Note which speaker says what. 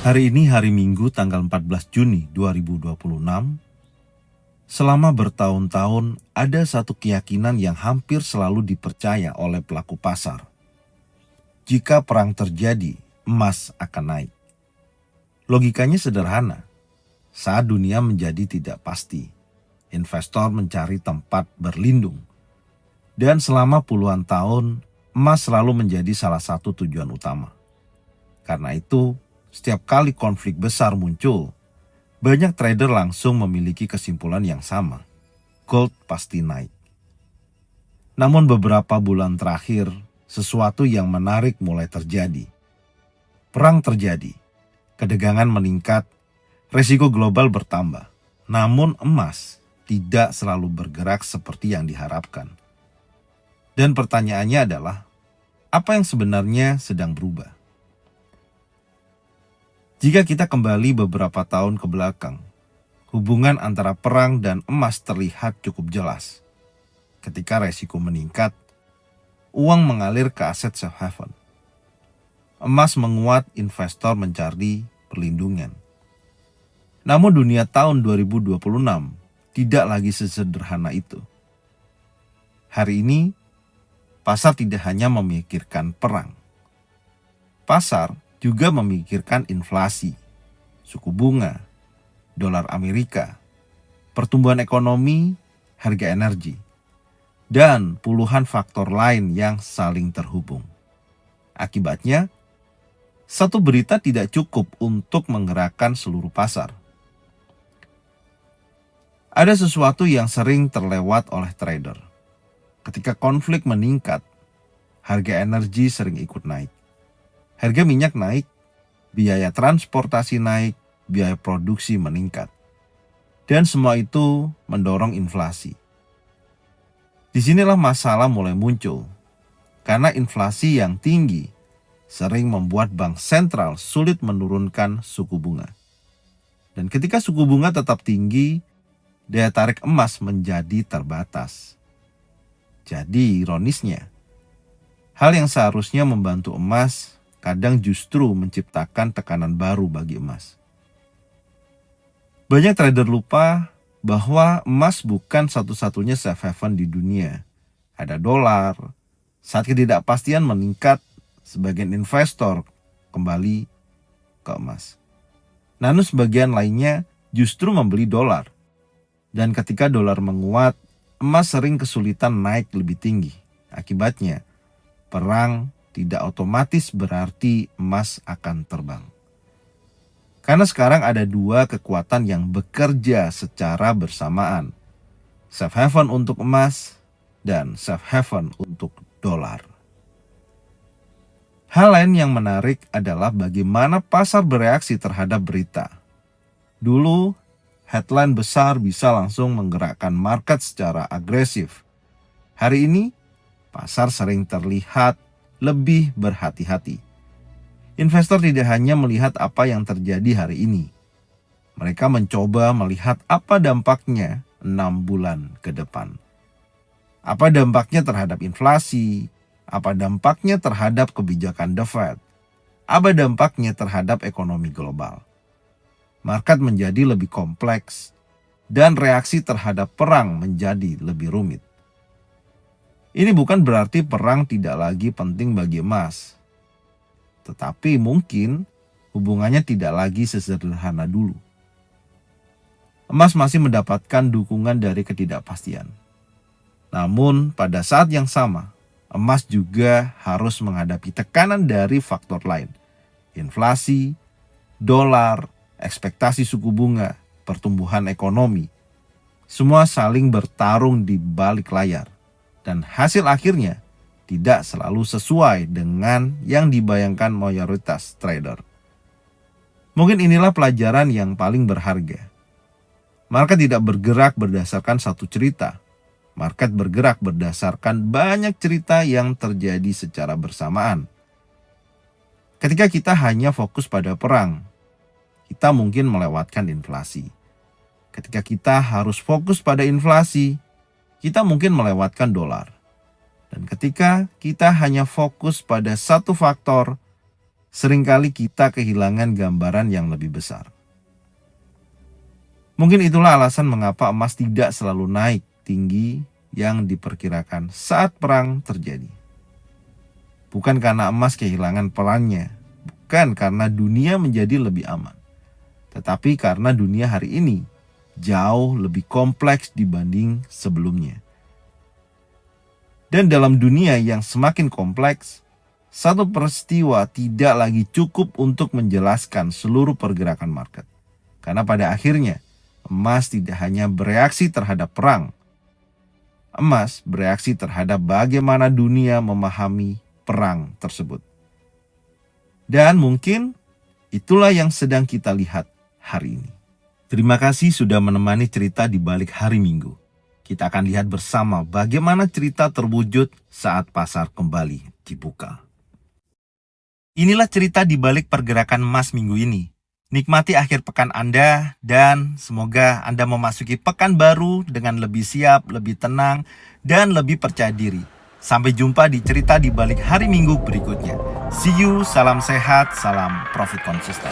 Speaker 1: Hari ini hari Minggu tanggal 14 Juni 2026. Selama bertahun-tahun ada satu keyakinan yang hampir selalu dipercaya oleh pelaku pasar. Jika perang terjadi, emas akan naik. Logikanya sederhana. Saat dunia menjadi tidak pasti, investor mencari tempat berlindung. Dan selama puluhan tahun, emas selalu menjadi salah satu tujuan utama. Karena itu, setiap kali konflik besar muncul, banyak trader langsung memiliki kesimpulan yang sama. Gold pasti naik. Namun beberapa bulan terakhir, sesuatu yang menarik mulai terjadi. Perang terjadi, ketegangan meningkat, resiko global bertambah. Namun emas tidak selalu bergerak seperti yang diharapkan. Dan pertanyaannya adalah, apa yang sebenarnya sedang berubah? Jika kita kembali beberapa tahun ke belakang, hubungan antara perang dan emas terlihat cukup jelas. Ketika resiko meningkat, uang mengalir ke aset safe haven. Emas menguat, investor mencari perlindungan. Namun dunia tahun 2026 tidak lagi sesederhana itu. Hari ini, pasar tidak hanya memikirkan perang. Pasar juga memikirkan inflasi, suku bunga, dolar Amerika, pertumbuhan ekonomi, harga energi, dan puluhan faktor lain yang saling terhubung. Akibatnya, satu berita tidak cukup untuk menggerakkan seluruh pasar. Ada sesuatu yang sering terlewat oleh trader. Ketika konflik meningkat, harga energi sering ikut naik. Harga minyak naik, biaya transportasi naik, biaya produksi meningkat. Dan semua itu mendorong inflasi. Disinilah masalah mulai muncul. Karena inflasi yang tinggi sering membuat bank sentral sulit menurunkan suku bunga. Dan ketika suku bunga tetap tinggi, daya tarik emas menjadi terbatas. Jadi ironisnya, hal yang seharusnya membantu emas kadang justru menciptakan tekanan baru bagi emas. Banyak trader lupa bahwa emas bukan satu-satunya safe haven di dunia. Ada dolar. Saat ketidakpastian meningkat, sebagian investor kembali ke emas. Namun sebagian lainnya justru membeli dolar. Dan ketika dolar menguat, emas sering kesulitan naik lebih tinggi. Akibatnya, perang tidak otomatis berarti emas akan terbang. Karena sekarang ada dua kekuatan yang bekerja secara bersamaan. Safe haven untuk emas dan safe haven untuk dolar. Hal lain yang menarik adalah bagaimana pasar bereaksi terhadap berita. Dulu, headline besar bisa langsung menggerakkan market secara agresif. Hari ini, pasar sering terlihat lebih berhati-hati. Investor tidak hanya melihat apa yang terjadi hari ini. Mereka mencoba melihat apa dampaknya 6 bulan ke depan. Apa dampaknya terhadap inflasi? Apa dampaknya terhadap kebijakan The Fed? Apa dampaknya terhadap ekonomi global? Market menjadi lebih kompleks dan reaksi terhadap perang menjadi lebih rumit. Ini bukan berarti perang tidak lagi penting bagi emas. Tetapi mungkin hubungannya tidak lagi sesederhana dulu. Emas masih mendapatkan dukungan dari ketidakpastian. Namun pada saat yang sama, emas juga harus menghadapi tekanan dari faktor lain. Inflasi, dolar, ekspektasi suku bunga, pertumbuhan ekonomi. Semua saling bertarung di balik layar. Dan hasil akhirnya tidak selalu sesuai dengan yang dibayangkan mayoritas trader. Mungkin inilah pelajaran yang paling berharga. Market tidak bergerak berdasarkan satu cerita. Market bergerak berdasarkan banyak cerita yang terjadi secara bersamaan. Ketika kita hanya fokus pada perang, kita mungkin melewatkan inflasi. Ketika kita harus fokus pada inflasi, kita mungkin melewatkan dolar. Dan ketika kita hanya fokus pada satu faktor, seringkali kita kehilangan gambaran yang lebih besar. Mungkin itulah alasan mengapa emas tidak selalu naik tinggi yang diperkirakan saat perang terjadi. Bukan karena emas kehilangan perannya, bukan karena dunia menjadi lebih aman, tetapi karena dunia hari ini jauh lebih kompleks dibanding sebelumnya. Dan dalam dunia yang semakin kompleks, satu peristiwa tidak lagi cukup untuk menjelaskan seluruh pergerakan market. Karena pada akhirnya, emas tidak hanya bereaksi terhadap perang. Emas bereaksi terhadap bagaimana dunia memahami perang tersebut. Dan mungkin itulah yang sedang kita lihat hari ini. Terima kasih sudah menemani cerita di balik hari Minggu. Kita akan lihat bersama bagaimana cerita terwujud saat pasar kembali dibuka. Inilah cerita di balik pergerakan emas minggu ini. Nikmati akhir pekan Anda dan semoga Anda memasuki pekan baru dengan lebih siap, lebih tenang, dan lebih percaya diri. Sampai jumpa di cerita di balik hari Minggu berikutnya. See you, salam sehat, salam profit konsisten.